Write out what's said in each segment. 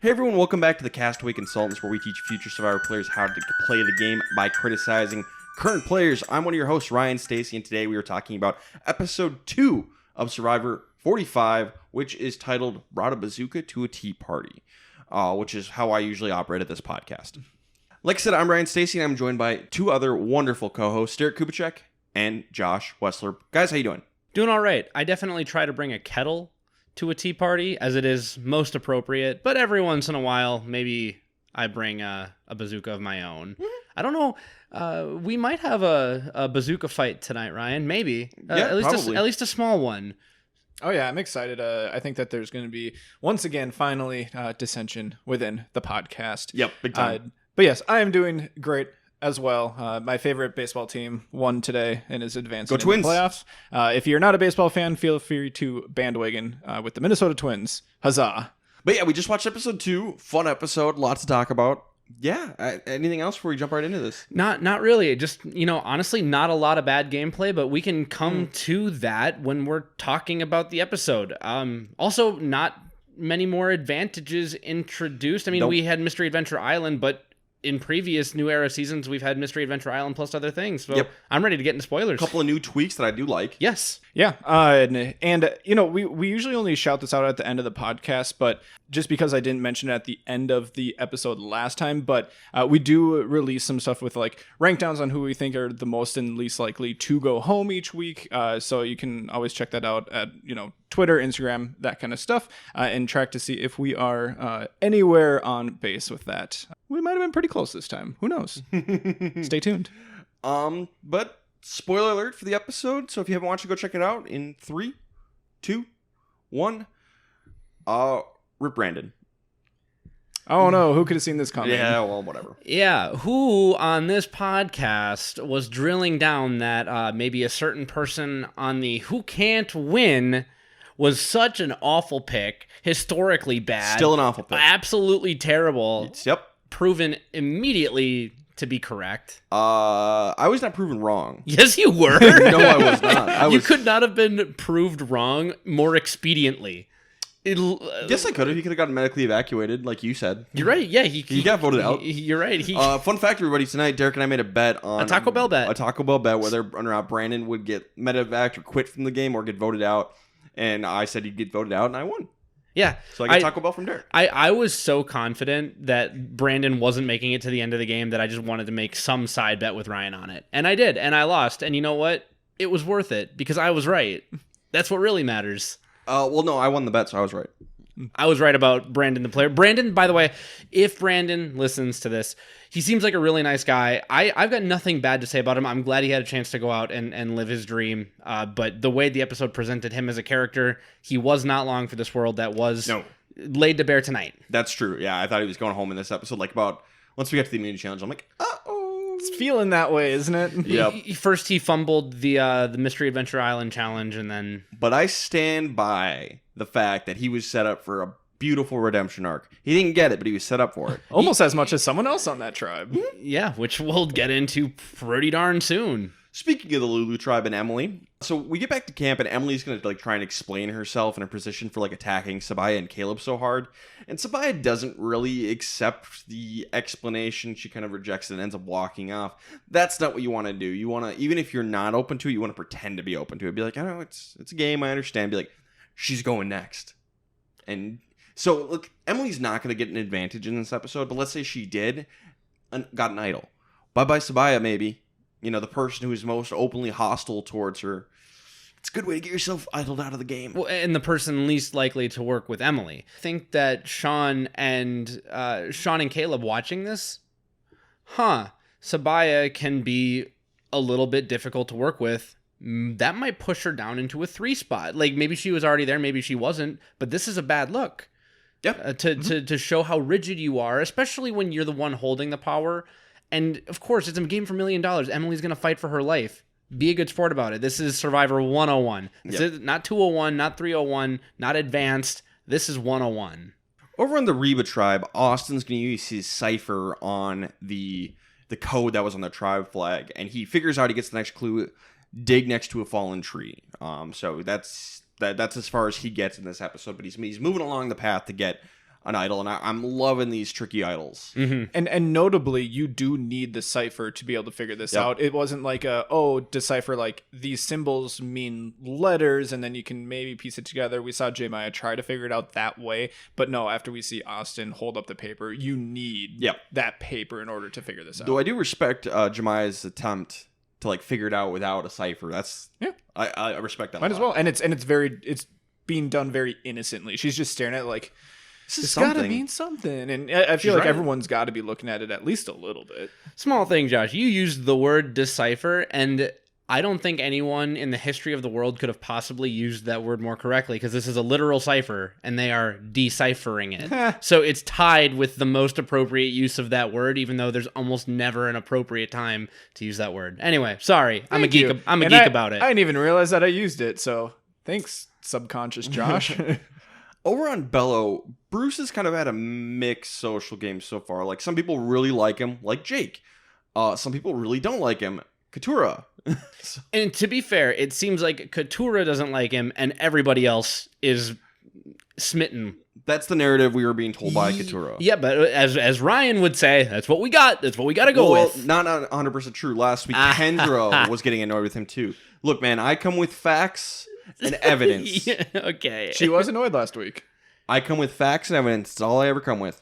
Hey everyone, welcome back to the Castaway Consultants, where we teach future Survivor players how to play the game by criticizing current players. I'm one of your hosts, Ryan Stacy, and today we are talking about episode 2 of Survivor 45, which is titled Brought a Bazooka to a Tea Party, which is how I usually operate at this podcast. Like I said, I'm Ryan Stacy, and I'm joined by two other wonderful co-hosts, Derek Kubicek and Josh Wessler. Guys, how you doing? Doing all right. I definitely try to bring a kettle to a tea party, as it is most appropriate, but every once in a while, maybe I bring a bazooka of my own. I don't know. We might have a bazooka fight tonight, Ryan. Maybe. Yeah, probably. At least a small one. Oh, yeah, I'm excited. I think that there's going to be, once again, finally, dissension within the podcast. Yep, big time. But yes, I am doing great as well. My favorite baseball team won today and is advancing Go Twins. in the playoffs. If you're not a baseball fan, feel free to bandwagon with the Minnesota Twins. Huzzah. But yeah, we just watched episode 2. Fun episode. Lots to talk about. Yeah. Anything else before we jump right into this? Not really. Just, honestly, not a lot of bad gameplay, but we can come to that when we're talking about the episode. Also, not many more advantages introduced. I mean, We had Mystery Adventure Island, but in previous New Era seasons, we've had Mystery Adventure Island plus other things. So Yep. I'm ready to get into spoilers. A couple of new tweaks that I do like. Yes. Yeah, and we usually only shout this out at the end of the podcast, but just because I didn't mention it at the end of the episode last time, but we do release some stuff with like rank downs on who we think are the most and least likely to go home each week. So you can always check that out at Twitter, Instagram, that kind of stuff, and track to see if we are anywhere on base with that. We might have been pretty close this time. Who knows? Stay tuned. But spoiler alert for the episode. So if you haven't watched it, go check it out in 3, 2, 1. Rip Brandon. Oh no, who could have seen this coming? Yeah, well, whatever. Yeah, who on this podcast was drilling down that maybe a certain person on the Who Can't Win was such an awful pick, historically bad. Still an awful pick. Absolutely terrible. Yep. Proven immediately to be correct. I was not proven wrong. Yes, you were. No, I was not. You could not have been proved wrong more expediently. Yes, I could have. He could have gotten medically evacuated, like you said. You're right. Yeah, he got voted out. You're right. Fun fact, everybody! Tonight, Derek and I made a bet on a Taco Bell bet. A Taco Bell bet, whether or not Brandon would get medevaced or quit from the game or get voted out. And I said he'd get voted out, and I won. Yeah. So I got Taco Bell from Derek. I was so confident that Brandon wasn't making it to the end of the game that I just wanted to make some side bet with Ryan on it. And I did, and I lost. And you know what? It was worth it because I was right. That's what really matters. Well, no, I won the bet, so I was right. I was right about Brandon, the player. Brandon, by the way, if Brandon listens to this, he seems like a really nice guy. I've got nothing bad to say about him. I'm glad he had a chance to go out and live his dream. But the way the episode presented him as a character, he was not long for this world. That was laid to bear tonight. That's true. Yeah, I thought he was going home in this episode. Like once we got to the immunity challenge, I'm like, uh-oh. It's feeling that way, isn't it? Yep. First, he fumbled the Mystery Adventure Island challenge, and then... But I stand by the fact that he was set up for a beautiful redemption arc. He didn't get it, but he was set up for it. Almost as much as someone else on that tribe. Yeah, which we'll get into pretty darn soon. Speaking of the Lulu tribe and Emily, so we get back to camp and Emily's going to try and explain herself in her position for attacking Sabaya and Caleb so hard. And Sabaya doesn't really accept the explanation. She kind of rejects it and ends up walking off. That's not what you want to do. You want to, even if you're not open to it, you want to pretend to be open to it. Be like, I know it's a game. I understand. Be like, she's going next. And so look, Emily's not going to get an advantage in this episode, but let's say she did and got an idol. Bye-bye Sabaya, maybe. The person who is most openly hostile towards her. It's a good way to get yourself idled out of the game. Well, and the person least likely to work with Emily. I think that Sean and Caleb watching this, Sabaya can be a little bit difficult to work with. That might push her down into a 3 spot. Like maybe she was already there, maybe she wasn't, but this is a bad look. Yeah. To show how rigid you are, especially when you're the one holding the power. And, of course, it's a game for $1 million. Emily's going to fight for her life. Be a good sport about it. This is Survivor 101. This is not 201, not 301, not advanced. This is 101. Over on the Reba tribe, Austin's going to use his cipher on the code that was on the tribe flag. And he figures out he gets the next clue, dig next to a fallen tree. So that's as far as he gets in this episode. But he's moving along the path to get an idol, and I'm loving these tricky idols. And notably, you do need the cipher to be able to figure this out. It wasn't like decipher like these symbols mean letters, and then you can maybe piece it together. We saw Jemiah try to figure it out that way, but no, after we see Austin hold up the paper, you need that paper in order to figure this out. Though I do respect Jemiah's attempt to like figure it out without a cipher. That's I respect that. Might as well, and it's being done very innocently. She's just staring at it like, it's gotta mean something, and I feel like everyone's got to be looking at it at least a little bit. Small thing, Josh. You used the word decipher, and I don't think anyone in the history of the world could have possibly used that word more correctly, because this is a literal cipher, and they are deciphering it. So it's tied with the most appropriate use of that word, even though there's almost never an appropriate time to use that word. Anyway, sorry. I'm a geek about it. I didn't even realize that I used it, so thanks, subconscious Josh. Over on Bello, Bruce has kind of had a mixed social game so far. Like, some people really like him, like Jake. Some people really don't like him, Katura. And to be fair, it seems like Katura doesn't like him, and everybody else is smitten. That's the narrative we were being told by Katura. Yeah, but as Ryan would say, that's what we got. That's what we got to go with. Not 100% true. Last week, Kendra was getting annoyed with him too. Look, man, I come with facts and evidence. Okay. She was annoyed last week. I come with facts and evidence. That's all I ever come with.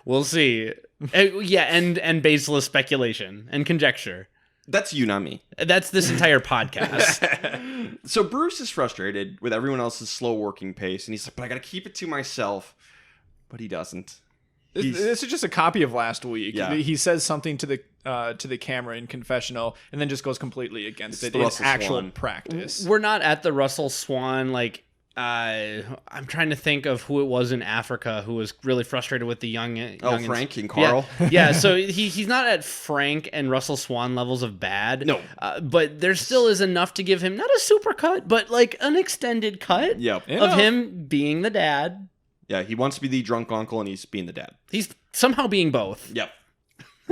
We'll see. And baseless speculation and conjecture. That's you, not me. That's this entire podcast. So Bruce is frustrated with everyone else's slow working pace, and he's like, but I gotta keep it to myself. But he doesn't. This is just a copy of last week. Yeah. He says something to the camera in confessional, and then just goes completely against it in Russell actual Swan. practice. We're not at the Russell Swan, like, I'm trying to think of who it was in Africa who was really frustrated with the youngins. Frank and Carl. Yeah, so he's not at Frank and Russell Swan levels of bad. No. But there still is enough to give him, not a super cut, but like an extended cut of him being the dad. Yeah, he wants to be the drunk uncle, and he's being the dad. He's somehow being both. Yep.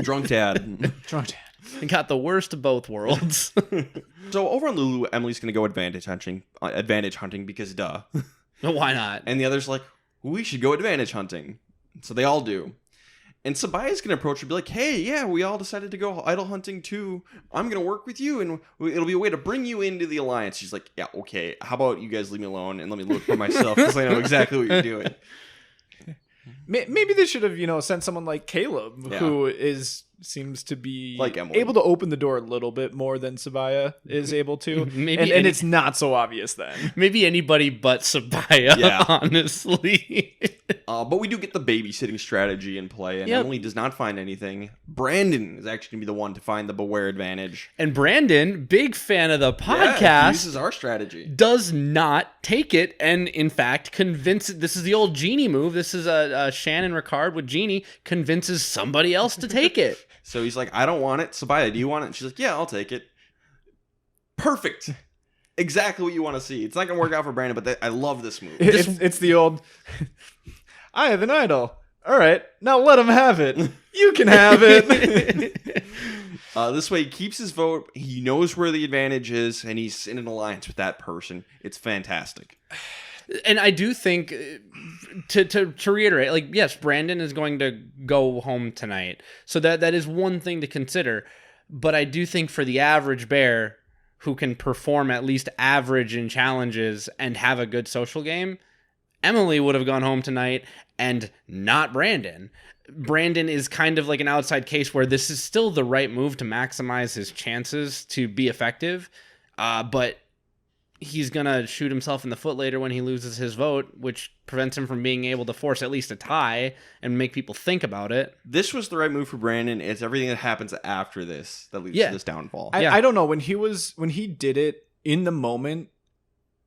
Drunk dad. Drunk dad. He got the worst of both worlds. So over on Lulu, Emily's going to go advantage hunting because duh. Why not? And the other's like, we should go advantage hunting. So they all do. And Sabaya's going to approach her and be like, hey, yeah, we all decided to go idol hunting too. I'm going to work with you, and it'll be a way to bring you into the alliance. She's like, yeah, okay, how about you guys leave me alone and let me look for myself, because I know exactly what you're doing. Maybe they should have, sent someone like Caleb, who seems to be like Emily, able to open the door a little bit more than Sabaya is able to. And it's not so obvious then. Maybe anybody but Sabaya, honestly. But we do get the babysitting strategy in play, and Emily does not find anything. Brandon is actually going to be the one to find the beware advantage. And Brandon, big fan of the podcast, uses our strategy. Does not take it, and in fact, this is the old Genie move. This is a Shannon Ricard with Genie, convinces somebody else to take it. So he's like, I don't want it. Sabaya, do you want it? And she's like, yeah, I'll take it. Perfect. Exactly what you want to see. It's not going to work out for Brandon, but I love this move. It's the old, I have an idol. All right, now let him have it. You can have it. This way he keeps his vote. He knows where the advantage is, and he's in an alliance with that person. It's fantastic. And I do think, to reiterate, like, yes, Brandon is going to go home tonight. So that is one thing to consider. But I do think for the average bear who can perform at least average in challenges and have a good social game, Emily would have gone home tonight and not Brandon. Brandon is kind of like an outside case where this is still the right move to maximize his chances to be effective. But he's going to shoot himself in the foot later when he loses his vote, which prevents him from being able to force at least a tie and make people think about it. This was the right move for Brandon. It's everything that happens after this that leads to this downfall. I don't know. When he did it in the moment,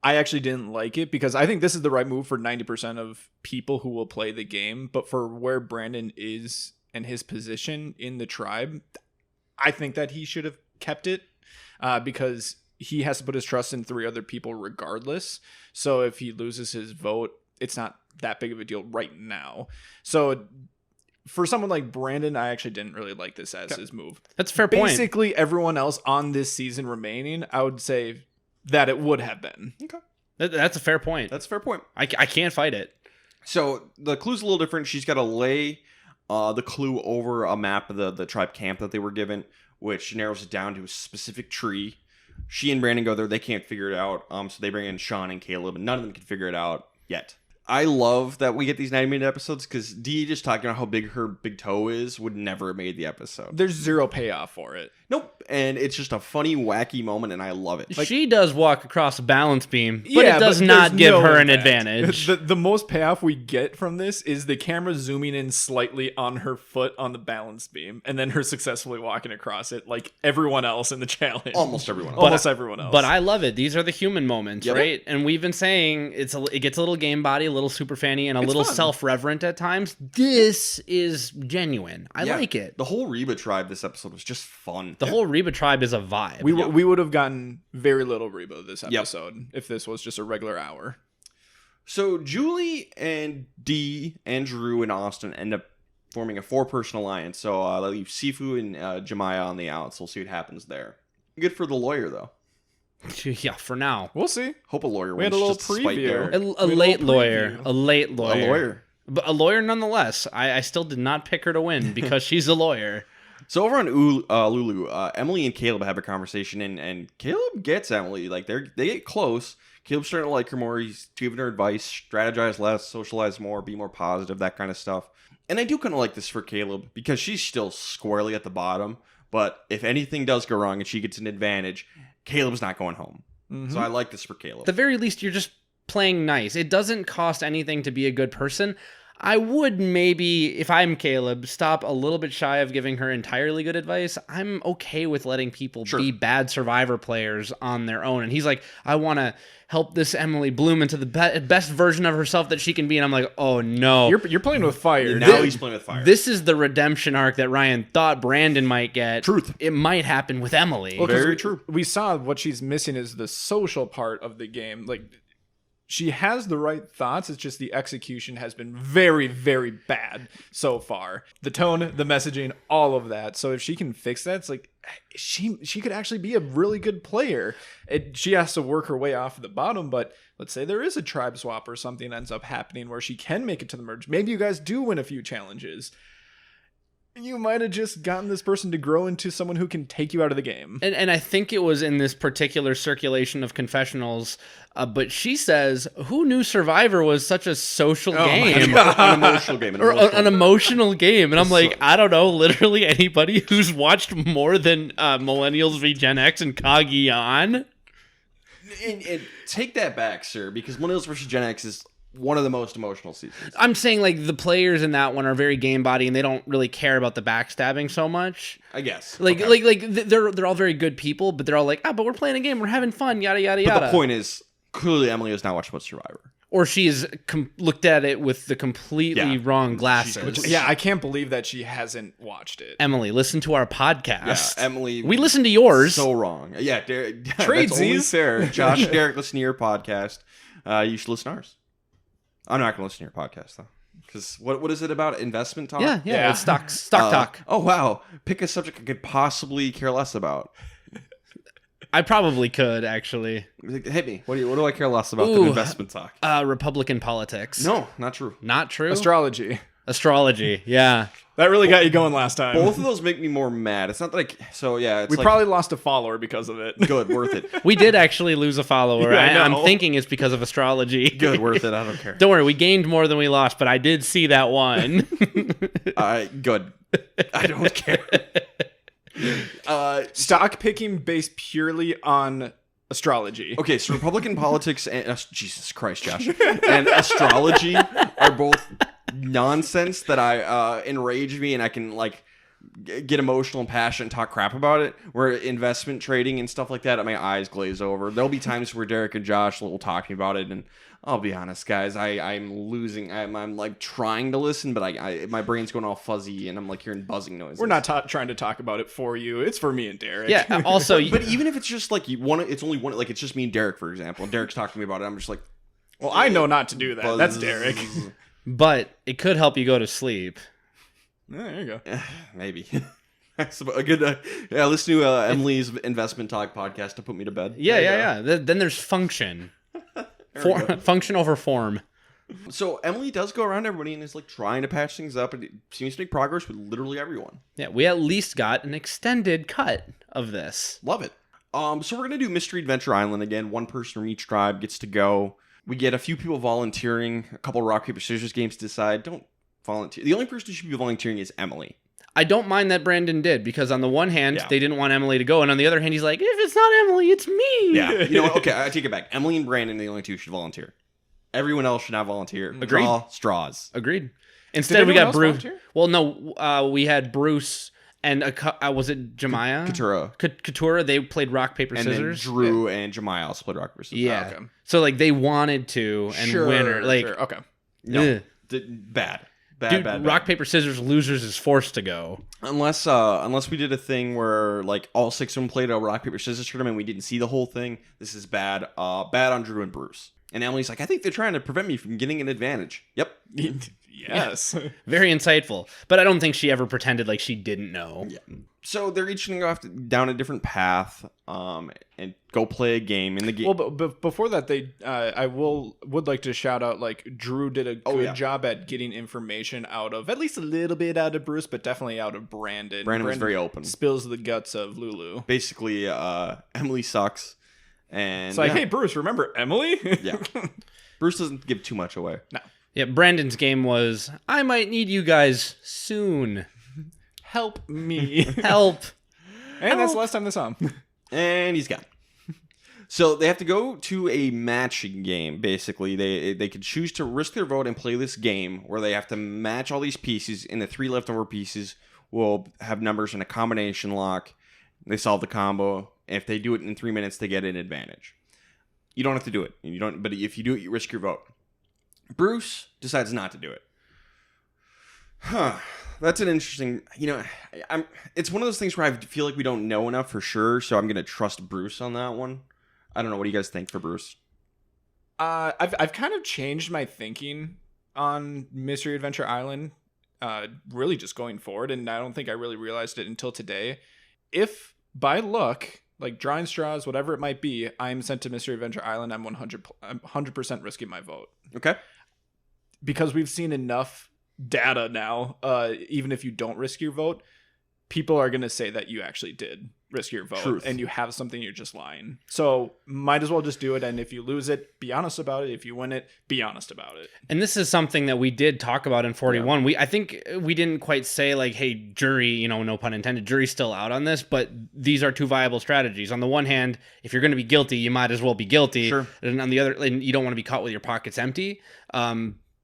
I actually didn't like it, because I think this is the right move for 90% of people who will play the game. But for where Brandon is and his position in the tribe, I think that he should have kept it, because he has to put his trust in 3 other people regardless. So if he loses his vote, it's not that big of a deal right now. So for someone like Brandon, I actually didn't really like this as his move. That's a fair point. Basically, everyone else on this season remaining, I would say that it would have been. Okay. That's a fair point. That's a fair point. I can't fight it. So the clue's a little different. She's got to lay the clue over a map of the tribe camp that they were given, which narrows it down to a specific tree. She and Brandon go there. They can't figure it out. So they bring in Sean and Caleb, and none of them can figure it out yet. I love that we get these 90-minute episodes because Dee just talking about how big her big toe is would never have made the episode. There's zero payoff for it. Nope. And it's just a funny, wacky moment, and I love it. She does walk across a balance beam, but it does not give her an advantage. The most payoff we get from this is the camera zooming in slightly on her foot on the balance beam, and then her successfully walking across it like everyone else in the challenge. Almost everyone else. Almost everyone else. But I love it. These are the human moments, right? And we've been saying it gets a little game body, a little super fanny, and a little self-reverent at times. This is genuine. I like it. The whole Reba tribe this episode was just fun. The whole Reba tribe is a vibe. We would have gotten very little Reba this episode if this was just a regular hour. So Julie and Dee and Drew and Austin end up forming a 4-person alliance. So they leave Sifu and Jemiah on the outs. We'll see what happens there. Good for the lawyer, though. Yeah, for now. We'll see. Hope a lawyer We wins. had a little just to spite preview. Daryl. A late lawyer. A late lawyer. A lawyer. But a lawyer nonetheless. I still did not pick her to win because she's a lawyer. So over on Lulu, Emily and Caleb have a conversation, and Caleb gets Emily. Like they get close. Caleb's starting to like her more. He's giving her advice, strategize less, socialize more, be more positive, that kind of stuff. And I do kind of like this for Caleb because she's still squarely at the bottom. But if anything does go wrong and she gets an advantage, Caleb's not going home. So I like this for Caleb. At the very least, you're just playing nice. It doesn't cost anything to be a good person. I would maybe, if I'm Caleb, stop a little bit shy of giving her entirely good advice. I'm okay with letting people be bad Survivor players on their own. And he's like, I want to help this Emily bloom into the best version of herself that she can be. And I'm like, oh no. You're playing with fire. Now he's playing with fire. This is the redemption arc that Ryan thought Brandon might get. Truth. It might happen with Emily. Well, Very true. We saw what she's missing is the social part of the game. Like, she has the right thoughts. It's just the execution has been very, very bad so far. The tone, the messaging, all of that. So if she can fix that, it's like she could actually be a really good player. She has to work her way off the bottom, but let's say there is a tribe swap or something ends up happening where she can make it to the merge. Maybe you guys do win a few challenges. You might have just gotten this person to grow into someone who can take you out of the game. And I think it was in this particular circulation of confessionals, but she says, who knew Survivor was such a social game? An emotional game. An emotional game. And I'm like, I don't know, literally anybody who's watched more than Millennials v Gen X and Kagi on. And take that back, sir, because Millennials versus Gen X is one of the most emotional seasons. I'm saying like the players in that one are very game body and they don't really care about the backstabbing so much. I guess. Like they're all very good people, but they're all like, but we're playing a game, we're having fun, yada yada yada. But the point is, clearly Emily has not watched much Survivor. Or she's looked at it with the completely wrong glasses. I can't believe that she hasn't watched it. Emily, listen to our podcast. Yeah, Emily. We listen to yours. So wrong. Yeah, Derek. Tradesies. That's only fair. Josh and Derek, listen to your podcast. You should listen to ours. I'm not going to listen to your podcast, though. Because what is it about? Investment talk? Yeah. It's stock talk. Oh, wow. Pick a subject I could possibly care less about. I probably could, actually. Hit me. What do I care less about than investment talk? Republican politics. No, not true. Not true? Astrology. Yeah. That really got you going last time. Both of those make me more mad. It's not that we probably lost a follower because of it. Good, worth it. We did actually lose a follower. Yeah, I'm thinking it's because of astrology. Good, worth it. I don't care. Don't worry, we gained more than we lost, but I did see that one. Good. I don't care. Stock picking based purely on astrology. Okay, so Republican politics and Jesus Christ, Josh, and astrology are both nonsense that enrage me, and I can like get emotional and passionate and talk crap about it. Where investment trading and stuff like that, my eyes glaze over. There'll be times where Derek and Josh will talk about it, and I'll be honest, guys, I'm losing. I'm like trying to listen, but my brain's going all fuzzy, and I'm like hearing buzzing noises. We're not trying to talk about it for you. It's for me and Derek. Yeah. Also, but even if it's just like it's only one. Like it's just me and Derek, for example. And Derek's talking to me about it. I'm just like, well, I know not to do that. Buzz. That's Derek. But it could help you go to sleep. There you go. Maybe. A good listen to Emily's investment talk podcast to put me to bed. Yeah. Then there's function. Function over form. So Emily does go around everybody and is like trying to patch things up, and it seems to make progress with literally everyone. Yeah, we at least got an extended cut of this. Love it. So we're gonna do Mystery Adventure Island again. One person from each tribe gets to go. We get a few people volunteering. A couple rock paper scissors games to decide. Don't volunteer. The only person who should be volunteering is Emily. I don't mind that Brandon did, because on the one hand, Yeah. they didn't want Emily to go, and on the other hand, he's like, if it's not Emily, it's me. Yeah. You know what? Okay, I take it back. Emily and Brandon, the only two, should volunteer. Everyone else should not volunteer. Agreed. Draw straws. Agreed. Instead, we anyone got else Bruce. volunteer? Well, no, we had Bruce and was it Jemiah? Katura. Katura. They played rock paper And scissors. then Drew and Jemiah also played rock paper scissors. Yeah. Okay. So like they wanted to, and winner like Sure. Okay. No. ugh. Bad. Dude, Bad. rock paper scissors losers is forced to go. Unless we did a thing where like all six of them played a rock paper scissors tournament, we didn't see the whole thing. This is bad. Bad on Drew and Bruce. And Emily's like, I think they're trying to prevent me from getting an advantage. Yep. Yes. Very insightful, but I don't think she ever pretended like she didn't know. Yeah. So they're each going to go off down a different path, and go play a game in the game. Well, but before that, I would like to shout out, like, Drew did a good job at getting information out of, at least a little bit out of Bruce, but definitely out of Brandon. Brandon was very open. Spills the guts of Lulu. Basically, Emily sucks. And It's like, hey, Bruce, remember Emily? Yeah. Bruce doesn't give too much away. No. Yeah, Brandon's game was, I might need you guys soon. Help me. Help. And that's the last time they saw him. And he's gone. So they have to go to a matching game, basically. They could choose to risk their vote and play this game where they have to match all these pieces, and the 3 leftover pieces will have numbers in a combination lock. They solve the combo. If they do it in 3 minutes, they get an advantage. You don't have to do it. But if you do it, you risk your vote. Bruce decides not to do it. Huh. That's an interesting, it's one of those things where I feel like we don't know enough for sure, so I'm going to trust Bruce on that one. I don't know. What do you guys think for Bruce? I've kind of changed my thinking on Mystery Adventure Island, really just going forward, and I don't think I really realized it until today. If by luck, like drawing straws, whatever it might be, I'm sent to Mystery Adventure Island, I'm 100% risking my vote. Okay. Because we've seen enough data now, even if you don't risk your vote, people are going to say that you actually did risk your vote. Truth. And you have something, you're just lying. So might as well just do it. And if you lose it, be honest about it. If you win it, be honest about it. And this is something that we did talk about in 41. I think we didn't quite say like, hey, jury, no pun intended, jury's still out on this, but these are 2 viable strategies. On the one hand, if you're going to be guilty, you might as well be guilty. Sure. And on the other, and you don't want to be caught with your pockets empty.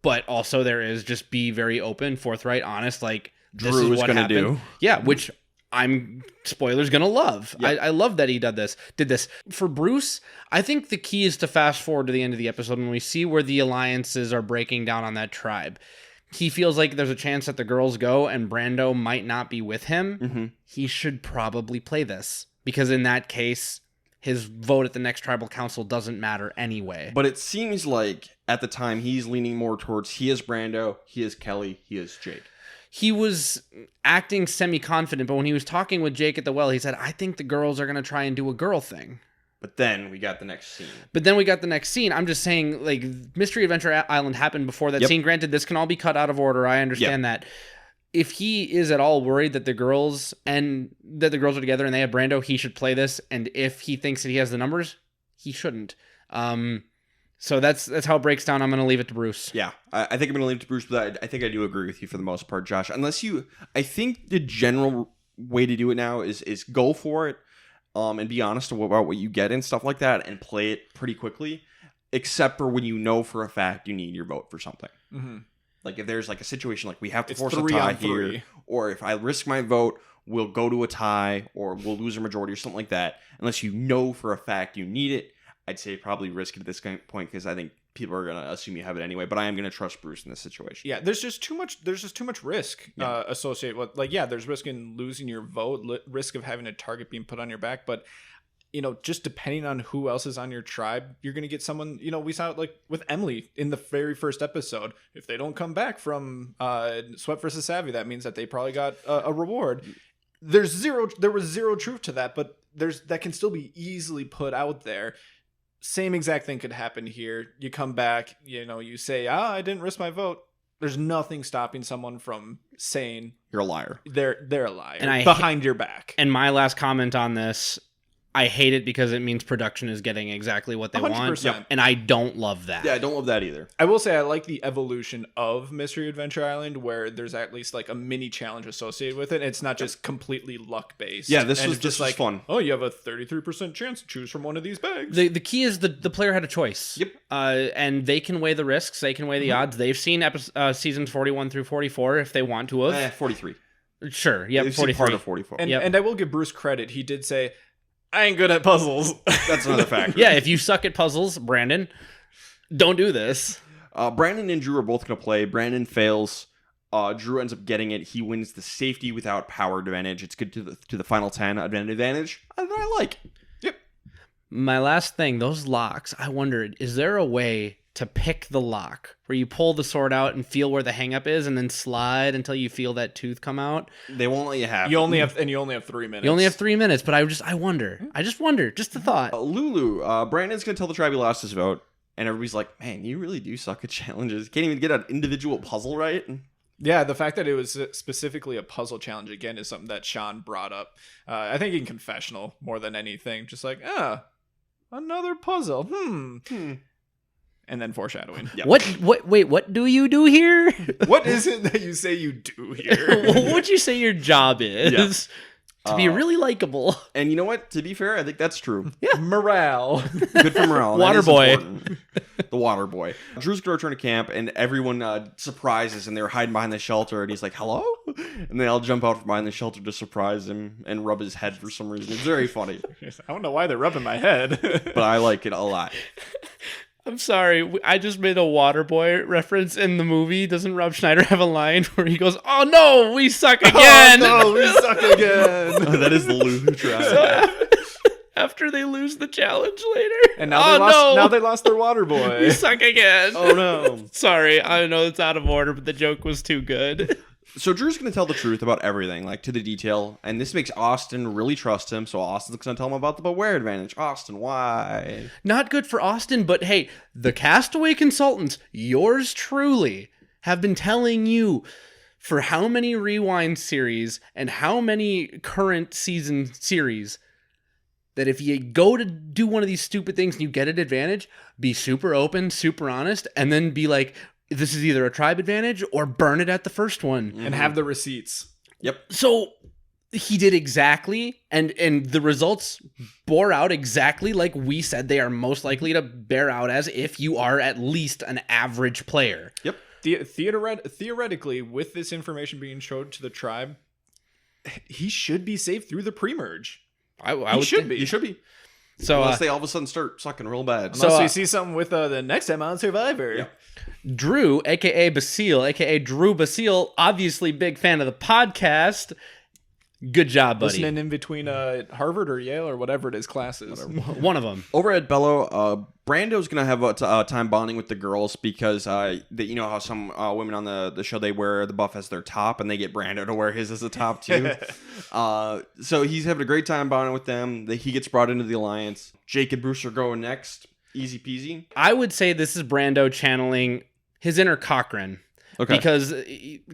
But also there is just be very open, forthright, honest, like this Drew is what gonna happened. do. Yeah, which I'm spoilers gonna love. Yeah. I love that he did this. For Bruce, I think the key is to fast forward to the end of the episode when we see where the alliances are breaking down on that tribe. He feels like there's a chance that the girls go and Brando might not be with him. Mm-hmm. He should probably play this, because in that case, his vote at the next tribal council doesn't matter anyway. But it seems like at the time he's leaning more towards he is Brando, he is Kelly, he is Jake. He was acting semi-confident, but when he was talking with Jake at the well, he said, I think the girls are going to try and do a girl thing. But then we got the next scene. I'm just saying, like, Mystery Adventure Island happened before that scene. Granted, this can all be cut out of order. I understand that. If he is at all worried that the girls are together and they have Brando, he should play this. And if he thinks that he has the numbers, he shouldn't. So that's how it breaks down. I'm going to leave it to Bruce. Yeah, I think I'm going to leave it to Bruce, but I think I do agree with you for the most part, Josh. I think the general way to do it now is go for it, and be honest about what you get and stuff like that, and play it pretty quickly, except for when you know for a fact you need your vote for something. Mm-hmm. Like if there's like a situation like we have to It's force a 3 tie on 3. here, or if I risk my vote, we'll go to a tie, or we'll lose a majority or something like that. Unless you know for a fact you need it, I'd say probably risk it at this point, because I think people are going to assume you have it anyway. But I am going to trust Bruce in this situation. Yeah, there's just too much risk associated with, like, there's risk in losing your vote, risk of having a target being put on your back, but just depending on who else is on your tribe, you're going to get someone, we saw it like with Emily in the very first episode. If they don't come back from Sweat versus Savvy, that means that they probably got a reward. There was zero truth to that, but that can still be easily put out there. Same exact thing could happen here. You come back, you say, I didn't risk my vote. There's nothing stopping someone from saying You're a liar. they're a liar And behind your back. And my last comment on this, I hate it because it means production is getting exactly what they 100%. want. Yep. And I don't love that. Yeah, I don't love that either. I will say I like the evolution of Mystery Adventure Island where there's at least like a mini challenge associated with it. It's not just completely luck based. Yeah, this and was it's just like fun. Oh, you have a 33% chance to choose from one of these bags. The key is the player had a choice. Yep. And they can weigh the risks. They can weigh the odds. They've seen seasons 41 through 44 if they want to have. 43. Sure. Yeah, They've seen 43. part of 44. And I will give Bruce credit. He did say, I ain't good at puzzles. That's another factor. Yeah, if you suck at puzzles, Brandon, don't do this. Brandon and Drew are both going to play. Brandon fails. Drew ends up getting it. He wins the safety without power advantage. It's good to the final 10 advantage. I like. Yep. My last thing, those locks, I wondered, is there a way to pick the lock where you pull the sword out and feel where the hang up is and then slide until you feel that tooth come out? They won't let you have. You only have 3 minutes. You only have 3 minutes, but I wonder. I just wonder, just a thought. Lulu, Brandon's going to tell the tribe he lost his vote. And everybody's like, man, you really do suck at challenges. Can't even get an individual puzzle right. Yeah, the fact that it was specifically a puzzle challenge, again, is something that Sean brought up. I think in confessional more than anything. Just like, another puzzle. And then foreshadowing. Yep. What do you do here? What is it that you say you do here? What would you say your job is? To be really likable. And you know what? To be fair, I think that's true. Yeah. Morale. Good for morale. Water boy. The water boy. Drew's going to return to camp, and everyone surprises, and they're hiding behind the shelter, and he's like, hello? And they all jump out from behind the shelter to surprise him and rub his head for some reason. It's very funny. I don't know why they're rubbing my head. But I like it a lot. I'm sorry, I just made a Waterboy reference in the movie. Doesn't Rob Schneider have a line where he goes, "Oh no, we suck again!" Oh no, we suck again. That is the Lulu tribe. So after they lose the challenge later, And now they lost their water we boy. suck again. Oh no. Sorry, I know it's out of order, but the joke was too good. So Drew's going to tell the truth about everything, like to the detail, and this makes Austin really trust him, so Austin's going to tell him about the beware advantage. Austin, why? Not good for Austin, but hey, the Castaway Consultants, yours truly, have been telling you for how many Rewind series and how many current season series that if you go to do one of these stupid things and you get an advantage, be super open, super honest, and then be like, this is either a tribe advantage or burn it at the first one. And have the receipts. Yep. So he did exactly, and the results bore out exactly like we said they are most likely to bear out as if you are at least an average player. Yep. Theoretically, with this information being showed to the tribe, he should be safe through the pre-merge. He should be. So unless they all of a sudden start sucking real bad. Unless we see something with the next time on Survivor. Yeah. Drew, aka Basile, aka Drew Basile, obviously big fan of the podcast. Good job, buddy. Listening in between Harvard or Yale or whatever it is classes. One of them. Over at Bello, Brando's gonna have a time bonding with the girls because you know how some women on the show, they wear the buff as their top, and they get Brando to wear his as a top too. So he's having a great time bonding with them. He gets brought into the alliance. Jake and Bruce are going next. Easy peasy. I would say this is Brando channeling his inner Cochran. Okay. Because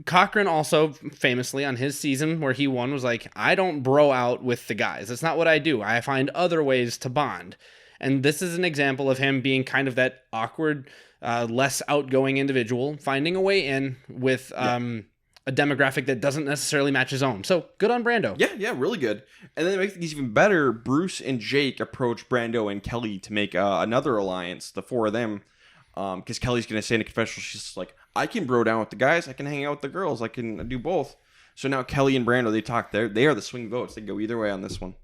Cochran also famously on his season where he won was like, I don't bro out with the guys. That's not what I do. I find other ways to bond. And this is an example of him being kind of that awkward, less outgoing individual, finding a way in with a demographic that doesn't necessarily match his own. So good on Brando. Yeah, really good. And then to make things even better, Bruce and Jake approach Brando and Kelly to make another alliance, the four of them. Because Kelly's going to say in a confessional, she's just like, I can bro down with the guys. I can hang out with the girls. I can do both. So now Kelly and Brando, they talk. They are the swing votes. They go either way on this one.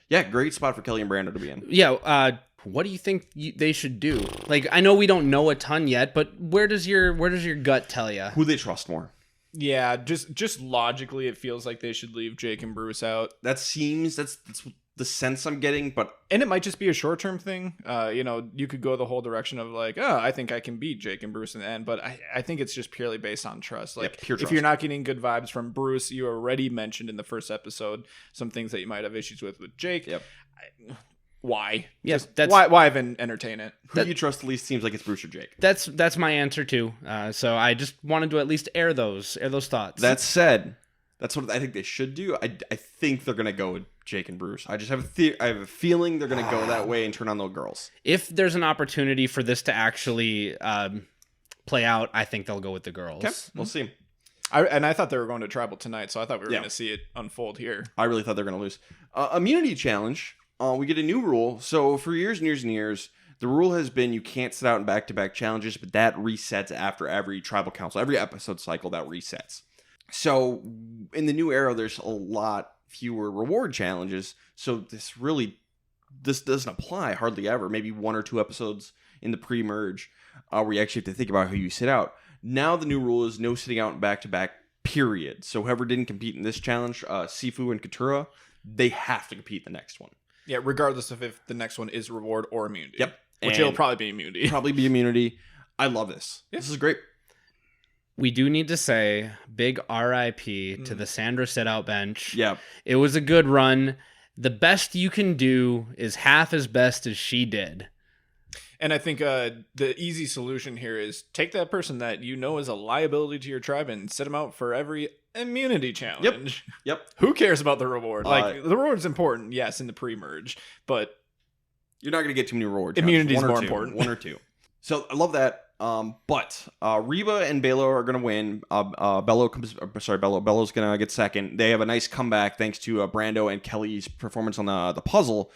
Yeah, great spot for Kelly and Brando to be in. Yeah. What do you think they should do? Like, I know we don't know a ton yet, but where does your gut tell you? Who they trust more. Yeah, just logically, it feels like they should leave Jake and Bruce out. That's the sense I'm getting, and it might just be a short-term thing. You could go the whole direction of like, oh, I think I can beat Jake and Bruce in the end, but I think it's just purely based on trust. Like, pure trust. If you're not getting good vibes from Bruce, you already mentioned in the first episode some things that you might have issues with Jake. Yep. why? Yes, Just that's why even entertain it? Who you trust least seems like it's Bruce or Jake. that's my answer too. So I just wanted to at least air those thoughts. That said, that's what I think they should do. I think they're gonna go with Jake and Bruce. I just have I have a feeling they're gonna go that way and turn on those girls. If there's an opportunity for this to actually play out, I think they'll go with the girls. Okay, we'll see. I thought they were going to tribal tonight, so I thought we were Yeah. going to see it unfold here. I really thought they were gonna lose. Immunity challenge. We get a new rule. So for years and years and years, the rule has been you can't sit out in back-to-back challenges, but that resets after every tribal council, every episode cycle that resets. So in the new era, there's a lot fewer reward challenges. So this doesn't apply hardly ever. Maybe 1 or 2 episodes in the pre-merge where you actually have to think about who you sit out. Now the new rule is no sitting out in back-to-back, period. So whoever didn't compete in this challenge, Sifu and Katura, they have to compete in the next one. Yeah, regardless of if the next one is reward or immunity. Yep. Which And it'll probably be immunity. Probably be immunity. I love this. Yeah. This is great. We do need to say big RIP to the Sandra sit-out bench. Yeah. It was a good run. The best you can do is half as best as she did. And I think the easy solution here is take that person that you know is a liability to your tribe and set them out for every immunity challenge. Yep. Who cares about the reward? Like, the reward's important, yes, in the pre-merge, but You're not going to get too many rewards. Immunity's One or more two. important. 1 or 2. So I love that. But Reba and Belo are going to win. Belo's going to get second. They have a nice comeback thanks to Brando and Kelly's performance on the puzzle.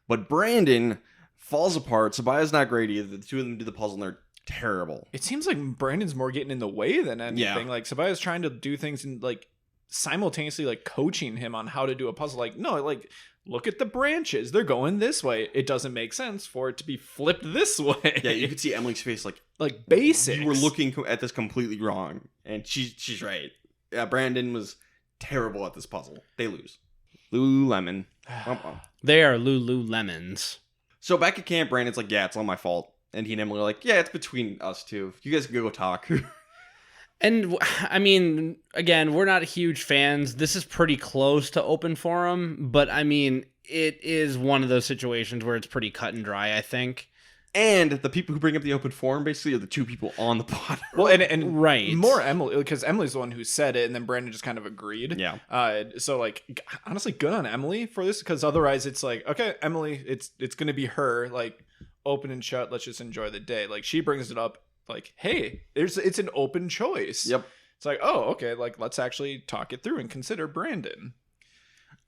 But Brandon falls apart. Sabaya's not great either. The two of them do the puzzle and they're terrible. it seems like Brandon's more getting in the way than anything. Yeah. Like, Sabaya's trying to do things and, like, simultaneously, like, coaching him on how to do a puzzle. Like, no, like, look at the branches. They're going this way. It doesn't make sense for it to be flipped this way. Yeah, you could see Emily's face like basics. you were looking at this completely wrong. And she's right. Yeah, Brandon was terrible at this puzzle. They lose. Lululemon. They are Lululemons. So back at camp, Brandon's like, yeah, it's all my fault. And he and Emily are like, yeah, it's between us two. You guys can go talk. And I mean, again, we're not huge fans. This is pretty close to open forum, but I mean, it is one of those situations where it's pretty cut and dry, I think. And the people who bring up the open forum basically are the 2 people on the pod. Well, and Right. more Emily, because Emily's the one who said it, and then Brandon just kind of agreed. Yeah. So, like, honestly, good on Emily for this, because otherwise it's like, okay, Emily, it's going to be her, like, open and shut. Let's just enjoy the day. Like, she brings it up, like, hey, it's an open choice. Yep. It's like, oh, okay, like, let's actually talk it through and consider Brandon.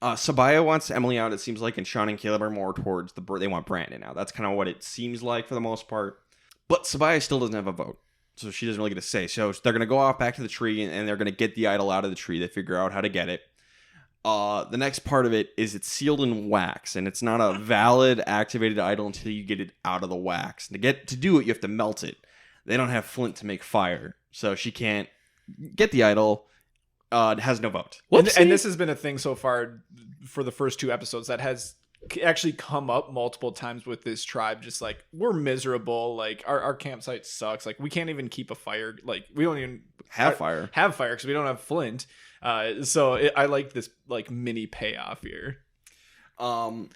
Sabaya wants Emily out, it seems like, and Sean and Caleb are more towards they want Brandon out. That's kind of what it seems like for the most part. But Sabaya still doesn't have a vote, so she doesn't really get a say. So they're going to go off back to the tree, and they're going to get the idol out of the tree. They figure out how to get it. The next part of it is it's sealed in wax, and it's not a valid activated idol until you get it out of the wax. To do it, you have to melt it. They don't have flint to make fire, so she can't get the idol. Has no vote. And this has been a thing so far for the first 2 episodes that has actually come up multiple times with this tribe. Just like, we're miserable. Like, our campsite sucks. Like, we can't even keep a fire. Like, we don't even Have fire because we don't have flint. I like this, like, mini payoff here.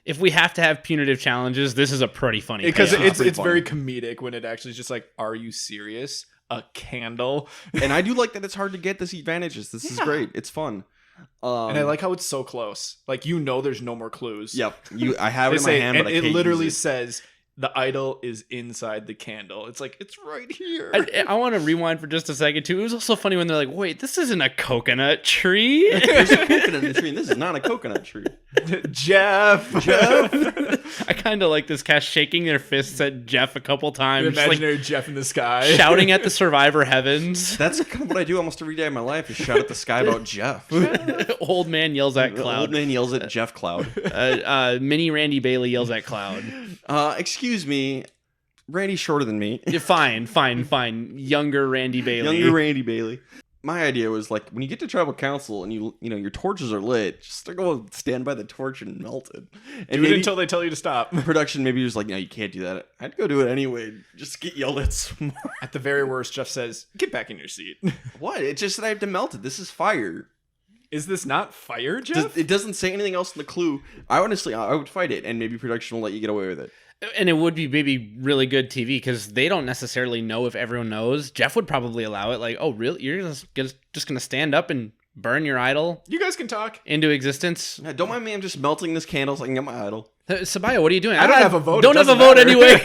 If we have to have punitive challenges, this is a pretty funny Because payoff. it's very comedic when it actually is just like, are you serious? A candle. And I do like that it's hard to get this advantages. This is great. It's fun. And I like how it's so close. Like, you know, there's no more clues. Yep. I have it in my hand, and but I it can't literally use it. says the idol is inside the candle. It's like, it's right here. I want to rewind for just a second too. It was also funny when they're like, "Wait, this isn't a coconut tree." There's a coconut in the tree, and this is not a coconut tree. Jeff. I kind of like this cast shaking their fists at Jeff a couple The times, just, like, imaginary Jeff in the sky. shouting at the survivor heavens. That's kind of what I do almost every day of my life is shout at the sky about Jeff. Old man yells at The Cloud. old man yells at Jeff Cloud. Mini Randy Bailey yells at Cloud. Excuse me. Randy's shorter than me. Yeah, fine. Younger Randy Bailey. Younger Randy Bailey. My idea was like when you get to tribal council and you know your torches are lit, just go stand by the torch and melt it. And Do it until they tell you to stop. production maybe was like, no, you can't do that. I'd go do it anyway. Just get yelled at some more. At the very worst, Jeff says, get back in your seat. What? It's just that I have to melt it. This is fire. Is this not fire, Jeff? It doesn't say anything else in the clue. I would fight it, and maybe production will let you get away with it. And it would be maybe really good TV because they don't necessarily know if everyone knows. Jeff would probably allow it. Like, oh, really? You're just going to stand up and burn your idol? You guys can talk. Into existence? Yeah, don't mind me. I'm just melting this candle so I can get my idol. Sabaya, what are you doing? I don't have a vote. Don't have a vote anyway.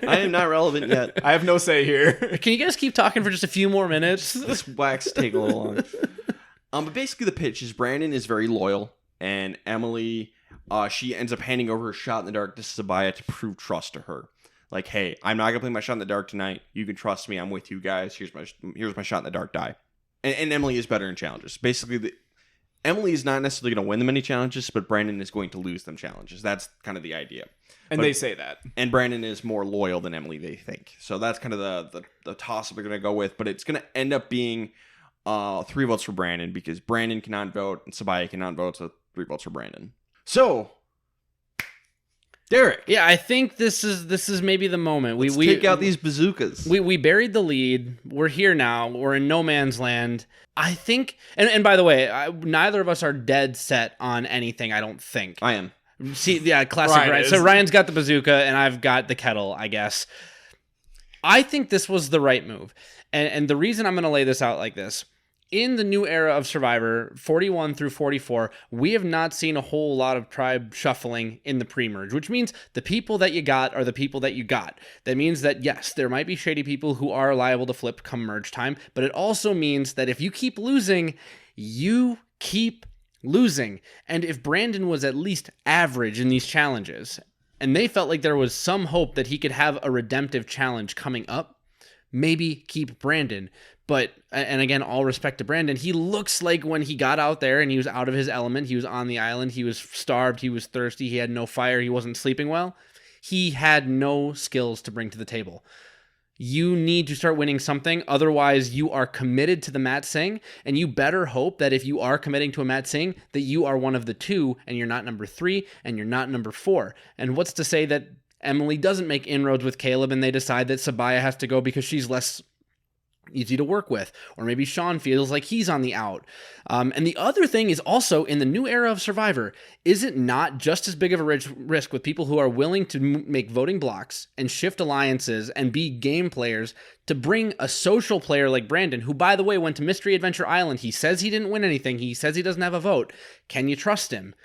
I am not relevant yet. I have no say here. Can you guys keep talking for just a few more minutes? This wax take a little long. But basically the pitch is Brandon is very loyal, and Emily, she ends up handing over her shot in the dark to Sabaya to prove trust to her. Like, hey, I'm not gonna play my shot in the dark tonight. You can trust me. I'm with you guys. Here's my shot in the dark die. And Emily is better in challenges. Basically, Emily is not necessarily going to win them any challenges, but Brandon is going to lose them challenges. That's kind of the idea. And they say that. And Brandon is more loyal than Emily, they think. So that's kind of the toss-up they're going to go with. But it's going to end up being 3 votes for Brandon because Brandon cannot vote and Sabaya cannot vote, so 3 votes for Brandon. So, Derek. Yeah, I think this is maybe the moment. Let's take out these bazookas. We buried the lead. We're here now. We're in no man's land. I think, and by the way, neither of us are dead set on anything, I don't think. I am. See, yeah, classic Ryan. So Ryan's got the bazooka, and I've got the kettle, I guess. I think this was the right move. And the reason I'm going to lay this out like this, in the new era of Survivor, 41 through 44, we have not seen a whole lot of tribe shuffling in the pre-merge, which means the people that you got are the people that you got. That means that, yes, there might be shady people who are liable to flip come merge time, but it also means that if you keep losing, you keep losing. And if Brandon was at least average in these challenges, and they felt like there was some hope that he could have a redemptive challenge coming up, maybe keep Brandon. But, and again, all respect to Brandon, he looks like when he got out there and he was out of his element, he was on the island, he was starved, he was thirsty, he had no fire, he wasn't sleeping well. He had no skills to bring to the table. You need to start winning something, otherwise you are committed to the Matt Singh, and you better hope that if you are committing to a Matt Singh, that you are one of the 2, and you're not number 3, and you're not number 4. And what's to say that Emily doesn't make inroads with Caleb and they decide that Sabaya has to go because she's less easy to work with, or maybe Sean feels like he's on the out. And the other thing is also in the new era of Survivor, is it not just as big of a risk with people who are willing to make voting blocks and shift alliances and be game players to bring a social player like Brandon, who by the way went to Mystery Adventure Island. He says he didn't win anything. He says he doesn't have a vote. Can you trust him?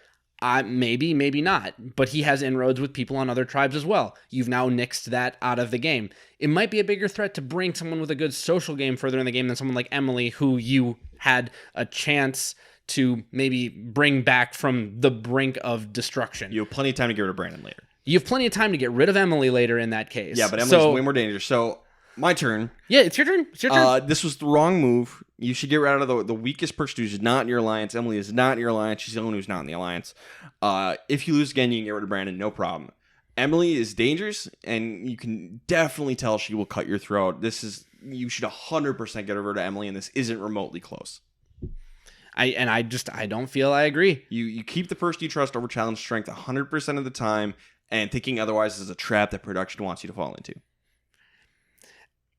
Maybe, maybe not, but he has inroads with people on other tribes as well. You've now nixed that out of the game. It might be a bigger threat to bring someone with a good social game further in the game than someone like Emily, who you had a chance to maybe bring back from the brink of destruction. You have plenty of time to get rid of Brandon later. You have plenty of time to get rid of Emily later in that case. Yeah, but Emily's way more dangerous. So, my turn. Yeah, it's your turn. It's your turn. This was the wrong move. You should get rid of the weakest person who's not in your alliance. Emily is not in your alliance. She's the only one who's not in the alliance. If you lose again, you can get rid of Brandon. No problem. Emily is dangerous, and you can definitely tell she will cut your throat. You should 100% get rid of Emily, and this isn't remotely close. I don't feel I agree. You keep the person you trust over challenge strength 100% of the time, and thinking otherwise is a trap that production wants you to fall into.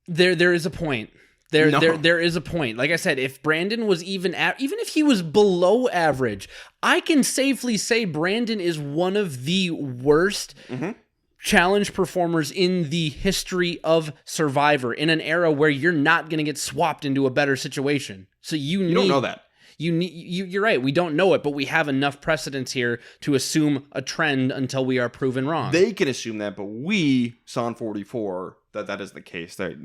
There is a point. There is a point. Like I said, if Brandon was even if he was below average, I can safely say Brandon is one of the worst challenge performers in the history of Survivor, in an era where you're not going to get swapped into a better situation. So you don't know that. You're right. We don't know it, but we have enough precedence here to assume a trend until we are proven wrong. They can assume that, but we saw in 44 that is the case. That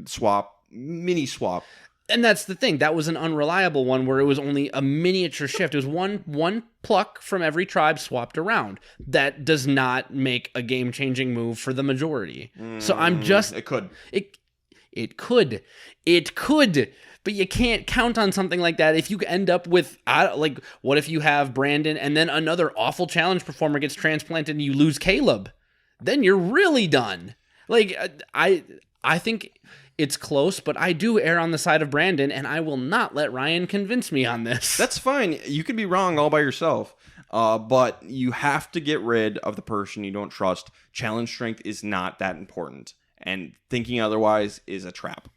mini swap. And that's the thing. That was an unreliable one where it was only a miniature shift. It was one pluck from every tribe swapped around. That does not make a game-changing move for the majority. So I'm just... It could. It could. But you can't count on something like that if you end up with, what if you have Brandon and then another awful challenge performer gets transplanted and you lose Caleb? Then you're really done. I think it's close, but I do err on the side of Brandon, and I will not let Ryan convince me on this. That's fine. You could be wrong all by yourself, but you have to get rid of the person you don't trust. Challenge strength is not that important, and thinking otherwise is a trap.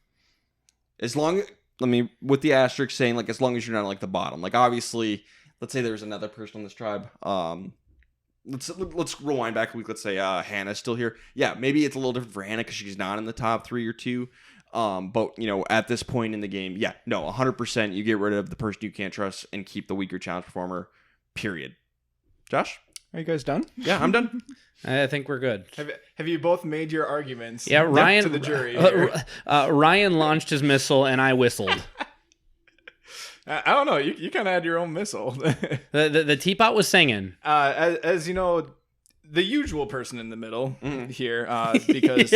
As long with the asterisk saying, like, as long as you're not like the bottom. Like, obviously, let's say there's another person on this tribe. Let's rewind back a week. Let's say Hannah's still here. Yeah, maybe it's a little different for Hannah because she's not in the top 3 or 2. But at this point in the game, 100% you get rid of the person you can't trust and keep the weaker challenge performer. Period. Josh, are you guys done? Yeah, I'm done. I think we're good. Have you both made your arguments? Yeah, Ryan to the jury. Ryan launched his missile and I whistled. I don't know. You kind of had your own missile. The teapot was singing. As you know, the usual person in the middle here, because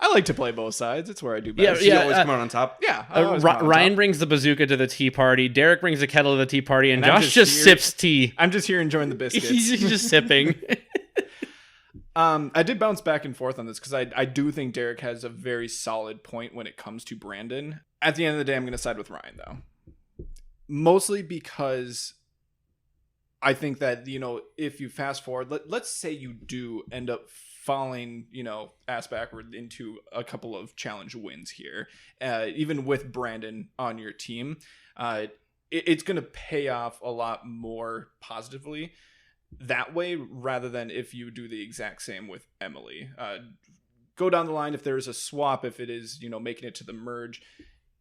I like to play both sides. It's where I do best. You always come out on top. Yeah. Ryan brings the bazooka to the tea party. Derek brings the kettle to the tea party, and Josh just sips tea. I'm just here enjoying the biscuits. He's just sipping. I did bounce back and forth on this because I do think Derek has a very solid point when it comes to Brandon. At the end of the day, I'm going to side with Ryan, though. Mostly because I think that, if you fast forward, let's say you do end up falling, ass backward into a couple of challenge wins here, even with Brandon on your team, it's going to pay off a lot more positively that way rather than if you do the exact same with Emily. Go down the line if there's a swap, if it is, making it to the merge.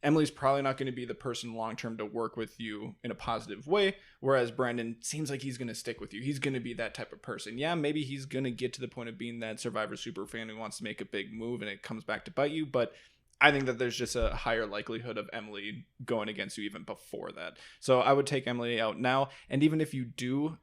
Emily's probably not going to be the person long-term to work with you in a positive way, whereas Brandon seems like he's going to stick with you. He's going to be that type of person. Yeah, maybe he's going to get to the point of being that Survivor super fan who wants to make a big move and it comes back to bite you, but I think that there's just a higher likelihood of Emily going against you even before that. So I would take Emily out now, and even if you do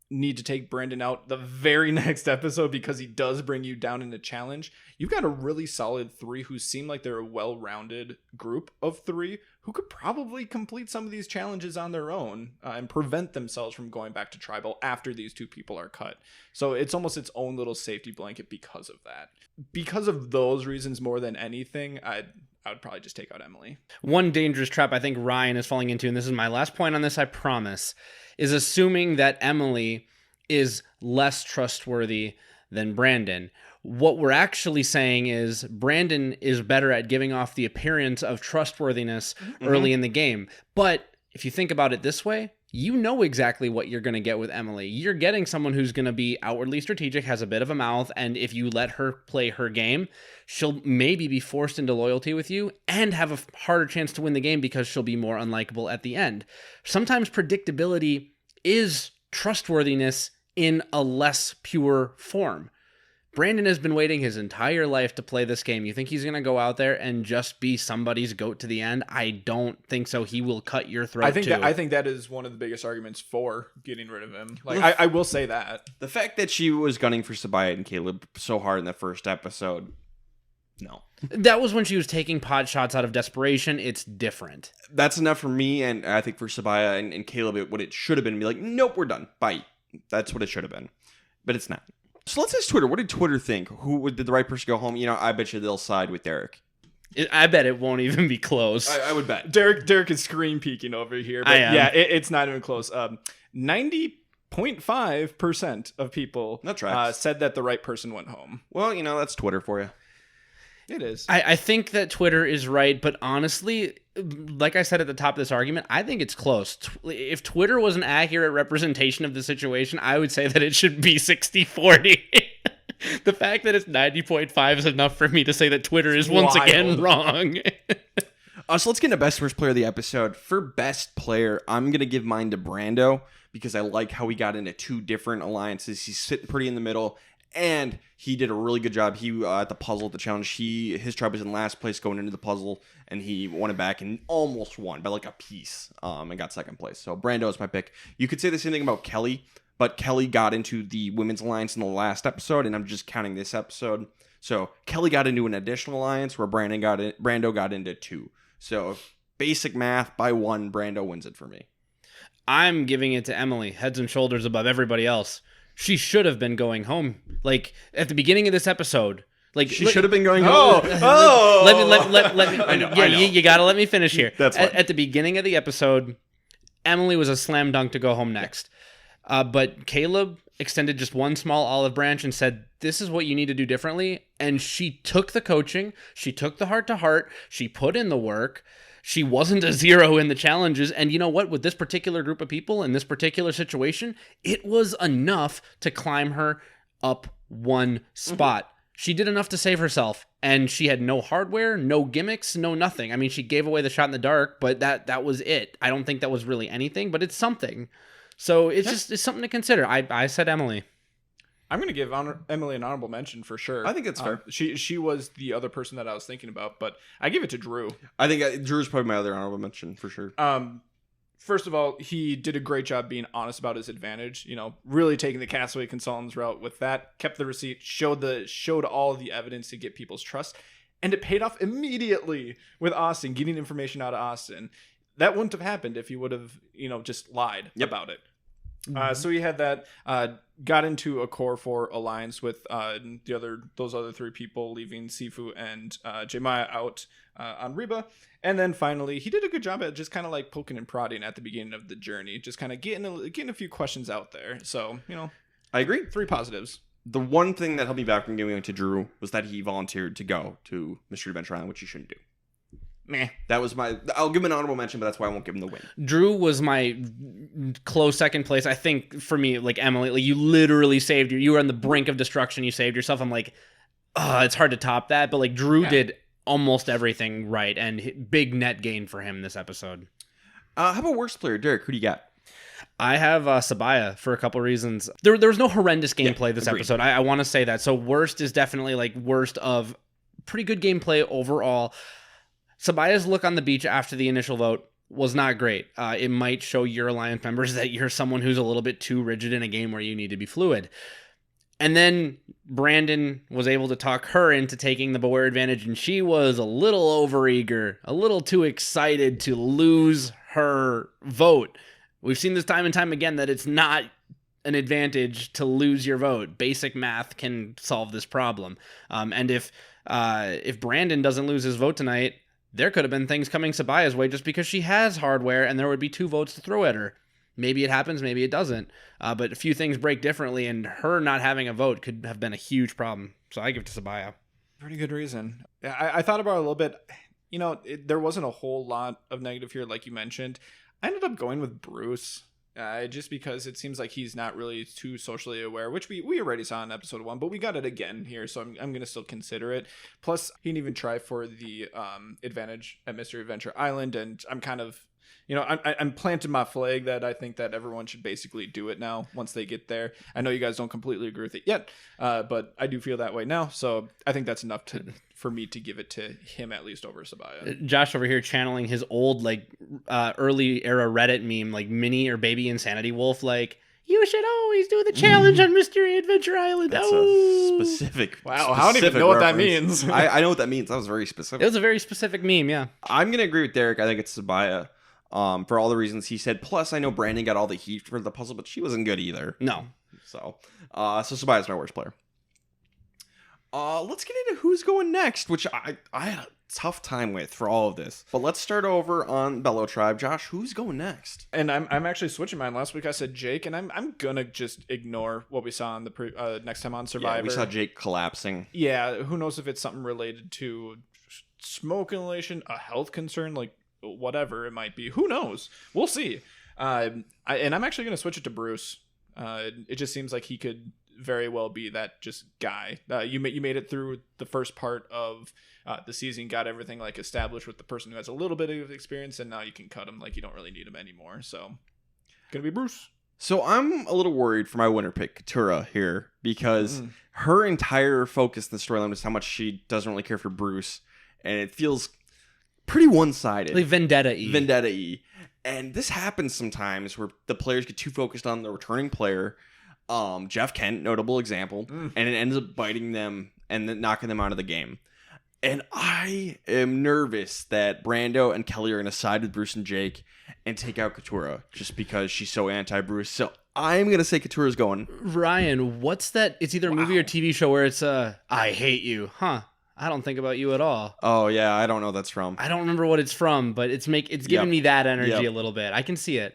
need to take Brandon out the very next episode because he does bring you down in a challenge, you've got a really solid 3 who seem like they're a well-rounded group of 3 who could probably complete some of these challenges on their own and prevent themselves from going back to tribal after these 2 people are cut. So it's almost its own little safety blanket because of that. Because of those reasons more than anything, I would probably just take out Emily. One dangerous trap I think Ryan is falling into, and this is my last point on this, I promise, is assuming that Emily is less trustworthy than Brandon. What we're actually saying is Brandon is better at giving off the appearance of trustworthiness early in the game. But if you think about it this way, you know exactly what you're going to get with Emily. You're getting someone who's going to be outwardly strategic, has a bit of a mouth, and if you let her play her game, she'll maybe be forced into loyalty with you and have a harder chance to win the game because she'll be more unlikable at the end. Sometimes predictability is trustworthiness in a less pure form. Brandon has been waiting his entire life to play this game. You think he's going to go out there and just be somebody's goat to the end? I don't think so. He will cut your throat, I think that is one of the biggest arguments for getting rid of him. I will say that. The fact that she was gunning for Sabiyah and Caleb so hard in the first episode, no. That was when she was taking pot shots out of desperation. It's different. That's enough for me, and I think for Sabiyah and Caleb, what it should have been, be like, nope, we're done. Bye. That's what it should have been. But it's not. So let's ask Twitter. What did Twitter think? Did the right person go home? I bet you they'll side with Derek. I bet it won't even be close. I would bet. Derek is screen peeking over here. But yeah, it's not even close. 90.5% of people said that the right person went home. Well, that's Twitter for you. It is. I think that Twitter is right, but honestly, like I said at the top of this argument, I think it's close. If Twitter was an accurate representation of the situation, I would say that it should be 60-40. The fact that it's 90.5 is enough for me to say that Twitter is once again wrong. So let's get into best first player of the episode. For best player, I'm going to give mine to Brando because I like how he got into 2 different alliances. He's sitting pretty in the middle. And he did a really good job. He at the puzzle, at the challenge, his tribe was in last place going into the puzzle, and he won it back and almost won by like a piece, and got second place. So Brando is my pick. You could say the same thing about Kelly, but Kelly got into the women's alliance in the last episode, and I'm just counting this episode. So Kelly got into an additional alliance where Brando got into 2. So basic math, by 1, Brando wins it for me. I'm giving it to Emily, heads and shoulders above everybody else. She should have been going home. Like, at the beginning of this episode. Like, she should have been going home. Let me. I know. You gotta let me finish here. That's fine. At the beginning of the episode, Emily was a slam dunk to go home next. But Caleb extended just one small olive branch and said, this is what you need to do differently. And she took the coaching. She took the heart to heart. She put in the work. She wasn't a 0 in the challenges. And you know what? With this particular group of people in this particular situation, it was enough to climb her up one spot. She did enough to save herself, and she had no hardware, no gimmicks, no nothing. I mean, she gave away the shot in the dark, but that was it. I don't think that was really anything, but it's something. So it's something to consider. I said Emily. I'm going to give Emily an honorable mention for sure. I think that's fair. She was the other person that I was thinking about, but I give it to Drew. I think Drew's probably my other honorable mention for sure. First of all, he did a great job being honest about his advantage. Really taking the Castaway Consultants route with that. Kept the receipt, showed all the evidence to get people's trust, and it paid off immediately with Austin, getting information out of Austin. That wouldn't have happened if he would have, just lied about it. So he had that, got into a core 4 alliance with those other 3 people, leaving Sifu and Jemaya out on Reba. And then finally, he did a good job at just kind of like poking and prodding at the beginning of the journey, just kind of getting a few questions out there. So, I agree. 3 positives. The one thing that held me back from giving it to Drew was that he volunteered to go to Mystery Adventure Island, which he shouldn't do. Meh. That was I'll give him an honorable mention, but that's why I won't give him the win. Drew was my close second place. I think for me, like Emily, like you literally saved you were on the brink of destruction. You saved yourself. I'm like, it's hard to top that. But like Drew did almost everything right, and big net gain for him this episode. How about worst player? Derek, who do you got? I have Sabaya for a couple reasons. There was no horrendous gameplay this episode. I want to say that. So worst is definitely like worst of pretty good gameplay overall. Sabaya's look on the beach after the initial vote was not great. It might show your Alliance members that you're someone who's a little bit too rigid in a game where you need to be fluid. And then Brandon was able to talk her into taking the Beware advantage, and she was a little overeager, a little too excited to lose her vote. We've seen this time and time again that it's not an advantage to lose your vote. Basic math can solve this problem. And if Brandon doesn't lose his vote tonight, there could have been things coming Sabaya's way just because she has hardware and there would be 2 votes to throw at her. Maybe it happens, maybe it doesn't. But a few things break differently, and her not having a vote could have been a huge problem. So I give it to Sabaya. Pretty good reason. I thought about it a little bit. There wasn't a whole lot of negative here, like you mentioned. I ended up going with Bruce. Just because it seems like he's not really too socially aware, which we already saw in episode 1, but we got it again here, so I'm going to still consider it. Plus, he didn't even try for the advantage at Mystery Adventure Island, and I'm kind of, I'm planting my flag that I think that everyone should basically do it now once they get there. I know you guys don't completely agree with it yet, but I do feel that way now, so I think that's enough for me to give it to him at least over Sabaya. Josh over here channeling his old early era Reddit meme, like Mini or Baby Insanity Wolf, like, you should always do the challenge on Mystery Adventure Island. That's a specific. Wow, I don't even know what that means. I know what that means. That was very specific. It was a very specific meme, yeah. I'm going to agree with Derek. I think it's Sabaya. For all the reasons he said. Plus, I know Brandon got all the heat for the puzzle, but she wasn't good either. No. So Sabaya's my worst player. Let's get into who's going next, which I had a tough time with for all of this. But let's start over on Bellow Tribe. Josh, who's going next? And I'm actually switching mine. Last week I said Jake, and I'm gonna just ignore what we saw on the next time on Survivor. Yeah, we saw Jake collapsing. Yeah, who knows if it's something related to smoke inhalation, a health concern, like whatever it might be. Who knows? We'll see. And I'm actually gonna switch it to Bruce. It just seems like he could very well be that just guy. You made it through the first part of the season, got everything like established with the person who has a little bit of experience, and now you can cut him. Like, you don't really need him anymore. So gonna be Bruce. So I'm a little worried for my winner pick, Katura, here, because her entire focus in the storyline is how much she doesn't really care for Bruce, and it feels pretty one-sided. Like vendetta-y. Vendetta-y. And this happens sometimes where the players get too focused on the returning player. Jeff Kent, notable example, and it ends up biting them and then knocking them out of the game. And I am nervous that Brando and Kelly are going to side with Bruce and Jake and take out Katura just because she's so anti-Bruce. So I'm going to say Katura's going. Ryan, what's that? It's either a movie or TV show where it's I hate you. Huh. I don't think about you at all. Oh, yeah. I don't know what that's from. I don't remember what it's from, but it's giving me that energy a little bit. I can see it.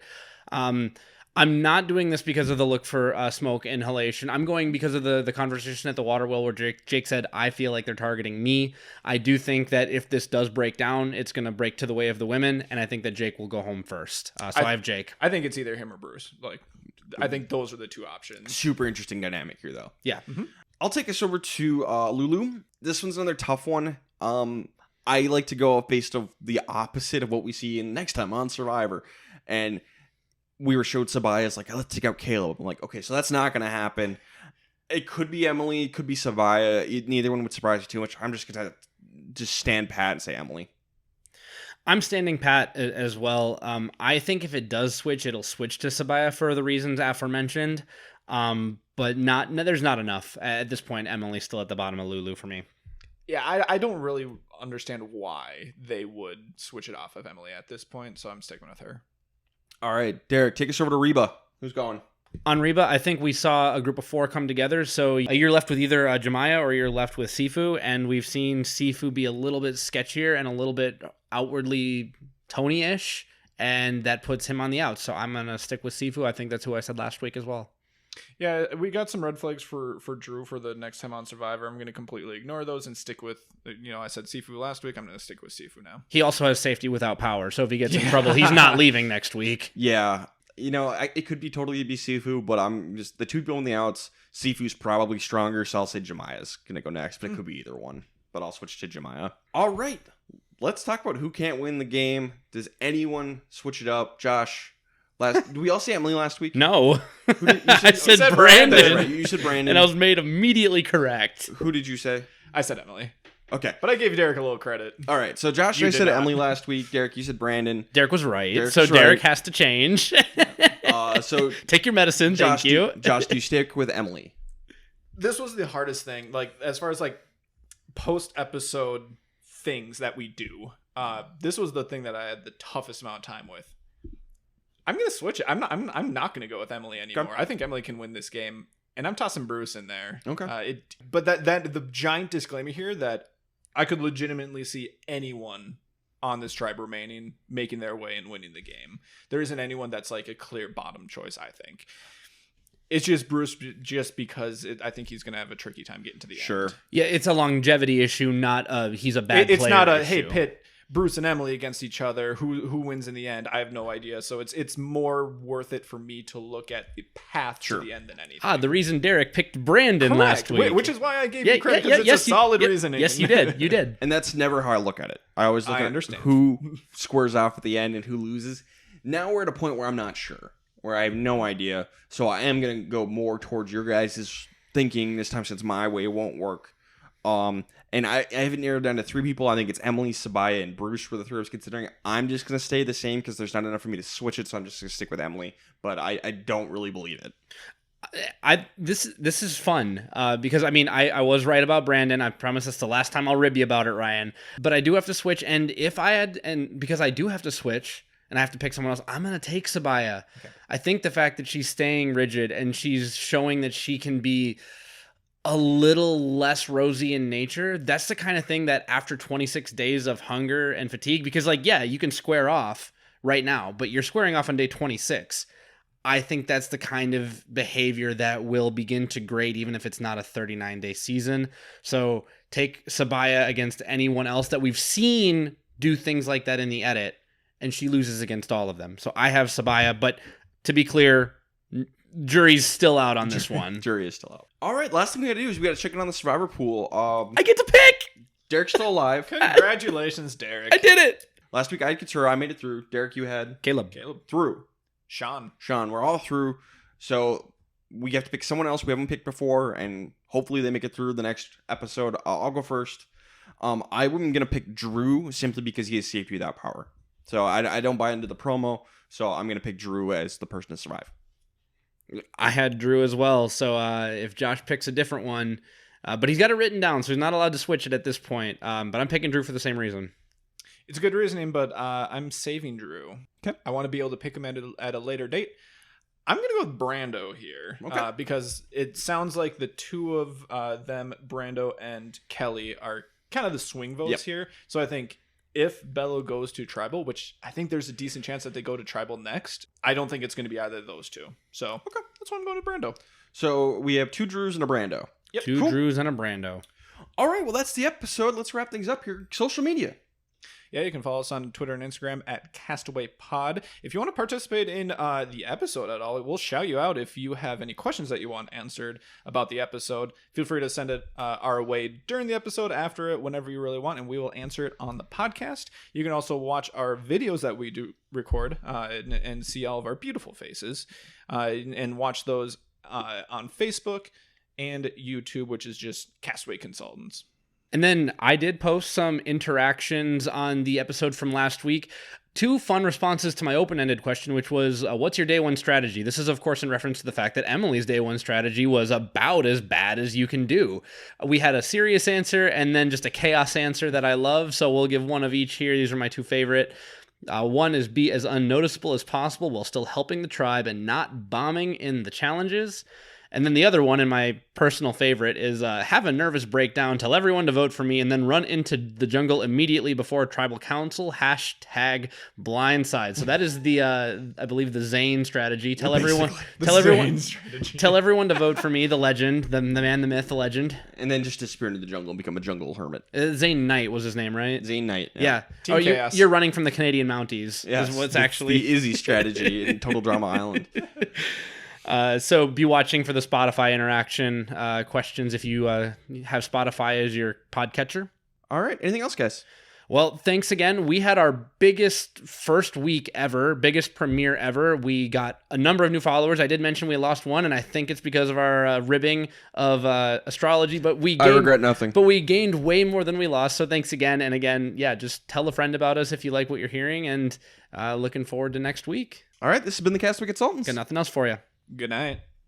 I'm not doing this because of the look for smoke inhalation. I'm going because of the conversation at the water well where Jake said, I feel like they're targeting me. I do think that if this does break down, it's going to break to the way of the women, and I think that Jake will go home first. So I have Jake. I think it's either him or Bruce. Like, I think those are the two options. Super interesting dynamic here, though. Yeah. Mm-hmm. I'll take us over to Lulu. This one's another tough one. I like to go based on the opposite of what we see in next time on Survivor. And we were showed Sabaya's like, let's take out Caleb. I'm like, okay, so that's not going to happen. It could be Emily. It could be Sabaya. Neither one would surprise you too much. I'm just going to just stand pat and say Emily. I'm standing pat as well. I think if it does switch, it'll switch to Sabaya for the reasons aforementioned. But there's not enough. At this point, Emily's still at the bottom of Lulu for me. Yeah, I don't really understand why they would switch it off of Emily at this point, so I'm sticking with her. All right, Derek, take us over to Reba. Who's going? On Reba, I think we saw a group of 4 come together. So you're left with either Jemiah or you're left with Sifu. And we've seen Sifu be a little bit sketchier and a little bit outwardly Tony-ish. And that puts him on the out. So I'm going to stick with Sifu. I think that's who I said last week as well. Yeah, we got some red flags for Drew for the next time on Survivor. I'm going to completely ignore those and stick with, I said Sifu last week. I'm going to stick with Sifu now. He also has safety without power. So if he gets in trouble, he's not leaving next week. Yeah. It could be totally be Sifu, but I'm just the two people in the outs. Sifu's probably stronger, so I'll say Jemiah's going to go next, but it could be either one. But I'll switch to Jemiah. All right. Let's talk about who can't win the game. Does anyone switch it up? Josh, did we all say Emily last week? No. I said Brandon. That's right. You said Brandon. And I was made immediately correct. Who did you say? I said Emily. Okay. But I gave Derek a little credit. All right. So Josh and I said Emily last week. Derek, you said Brandon. Derek was right. Derek has to change. So take your medicine. Josh, thank you. Josh, do you stick with Emily? This was the hardest thing. Like, as far as like post-episode things that we do, this was the thing that I had the toughest amount of time with. I'm gonna switch it. I'm not gonna go with Emily anymore. Okay. I think Emily can win this game, and I'm tossing Bruce in there. Okay. But that the giant disclaimer here that I could legitimately see anyone on this tribe remaining making their way and winning the game. There isn't anyone that's like a clear bottom choice. I think it's just Bruce, just because I think he's gonna have a tricky time getting to the end. Yeah, it's a longevity issue, not he's a bad player. It's not a issue. Hey, pit Bruce and Emily against each other. Who wins in the end? I have no idea. So it's more worth it for me to look at the path to the end than anything. The reason Derek picked Brandon last week, which is why I gave you credit, because it's a solid reasoning. Yes, you did. You did. And that's never how I look at it. I always look at understand who squares off at the end and who loses. Now we're at a point where I'm not sure, where I have no idea. So I am going to go more towards your guys' thinking this time, since my way won't work. And I haven't narrowed down to 3 people. I think it's Emily, Sabaya, and Bruce for the 3 of us considering. I'm just going to stay the same because there's not enough for me to switch it, so I'm just going to stick with Emily. But I don't really believe it. This is fun because I was right about Brandon. I promise it's the last time I'll rib you about it, Ryan. But I do have to switch, and because I do have to switch and I have to pick someone else, I'm going to take Sabaya. Okay. I think the fact that she's staying rigid and she's showing that she can be a little less rosy in nature, that's the kind of thing that after 26 days of hunger and fatigue, because you can square off right now, but you're squaring off on day 26. I think that's the kind of behavior that will begin to grade, even if it's not a 39-day season. So take Sabaya against anyone else that we've seen do things like that in the edit, and she loses against all of them. So I have Sabaya, but to be clear, jury's still out on this one. Jury is still out. All right, last thing we got to do is we got to check in on the Survivor pool. I get to pick! Derek's still alive. Congratulations, Derek. I did it! Last week I had Katura. I made it through. Derek, you had? Caleb. Through. Sean, we're all through. So we have to pick someone else we haven't picked before, and hopefully they make it through the next episode. I'll go first. I'm going to pick Drew simply because he has safety without power. So I don't buy into the promo, so I'm going to pick Drew as the person to survive. I had Drew as well, so if Josh picks a different one, but he's got it written down, so he's not allowed to switch it at this point. But I'm picking Drew for the same reason. It's a good reasoning, but I'm saving Drew. Okay. I want to be able to pick him at a later date. I'm going to go with Brando here, because it sounds like the two of them, Brando and Kelly, are kind of the swing votes here. So I think if Bello goes to Tribal, which I think there's a decent chance that they go to Tribal next, I don't think it's going to be either of those two. So, okay, that's why I'm going to Brando. So we have 2 Drews and a Brando. Yep. 2 Drews and a Brando. All right, well, that's the episode. Let's wrap things up here. Social media. Yeah, you can follow us on Twitter and Instagram at Castaway Pod. If you want to participate in the episode at all, we'll shout you out. If you have any questions that you want answered about the episode, feel free to send it our way during the episode, after it, whenever you really want, and we will answer it on the podcast. You can also watch our videos that we do record and see all of our beautiful faces and watch those on Facebook and YouTube, which is just Castaway Consultants. And then I did post some interactions on the episode from last week. 2 fun responses to my open-ended question, which was, what's your day 1 strategy? This is, of course, in reference to the fact that Emily's day 1 strategy was about as bad as you can do. We had a serious answer and then just a chaos answer that I love, so we'll give one of each here. These are my 2 favorite. One is be as unnoticeable as possible while still helping the tribe and not bombing in the challenges. And then the other one, and my personal favorite, is have a nervous breakdown, tell everyone to vote for me, and then run into the jungle immediately before tribal council, #blindside. So that is the, I believe, the Zane strategy. Tell everyone to vote for me, the legend, the man, the myth, the legend. And then just disappear into the jungle and become a jungle hermit. Zane Knight was his name, right? Zane Knight. Yeah. Team Chaos. You're running from the Canadian Mounties. Yes, is what's actually the Izzy strategy in Total Drama Island. So be watching for the Spotify interaction questions if you have Spotify as your podcatcher. All right. Anything else, guys? Well, thanks again. We had our biggest first week ever, biggest premiere ever. We got a number of new followers. I did mention we lost one, and I think it's because of our ribbing of astrology. But I regret nothing. But we gained way more than we lost. So thanks again. And again, yeah, just tell a friend about us if you like what you're hearing. And looking forward to next week. All right. This has been the Castaway Consultants. Got nothing else for you. Good night.